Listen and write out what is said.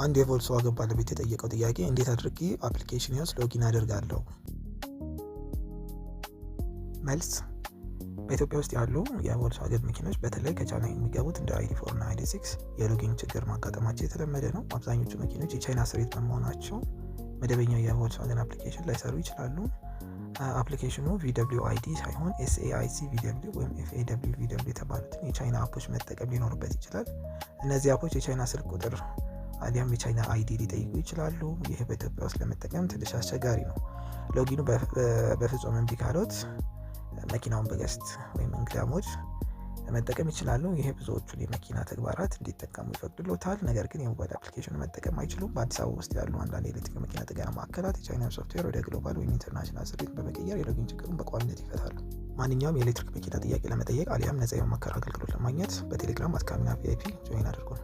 አንድ የቮልክስዋገን ባለቤት የጠየቀው ጥያቄ እንዴት አድርጌ አፕሊኬሽን ውስጥ ሎጊን አደርጋለሁ? መልስ በኢትዮጵያ ውስጥ ያሉ የቮልክስዋገን መኪኖች በተለይ ከቻይና የሚገቡት እንደ ID4 እና ID6 የሎጊንግ ችግር ማጋጠማቸው የተለመደ ነው። አብዛኞቹ መኪኖች የቻይና ስሪት በመሆናቸው መደበኛው የቮልክስዋገን አፕሊኬሽን ላይሰሩ ይችላሉ። አፕሊኬሽኑ VWID ሳይሆን SAIC VW ወይም FAW VW የተባሉትን የቻይና አፖች መጠቀም ሊኖርበት ይችላል። እነዚህ አፖች የቻይና ስልክ ቁጥር አሊያም የቻይና ID ሊጠይቁ ይችላሉ። ይህ በኢትዮጵያ ውስጥ ለመጠቀም ትንሽ አስቸጋሪ ነው። ሎጊኑ በፍጹም እምቢ ካሎት መኪናውን በገስት ወይም እንግዳ ሞድ መጠቀም ይችላሉ። ይሄ ብዙዎቹን የመኪና ተግባራት እንዲጠቀሙ ይፈቅድሎታል። ነገር ግን የሞባይል አፕሊኬሽን መጠቀም አይችሉም። በአዲስ አበባ ውስጥ ያሉ አንዳንድ የኤሌክትሪክ መኪና ጥገና ማዕከላት የቻይና ሶፍትዌር ወደ ግሎባል ወይም ኢንተርናሽናል ስሪት በመቀየር የሎጊን ችግሩን በቋሚነት ይፈታሉ። ማንኛውም የኤሌክትሪክ መኪና ጥያቄ ለመጠየቅ አሊያም ነፃ የማማከር አገልግሎት ለማግኘት በቴሌግራም @kamina VIP ጆይን አድርጉን።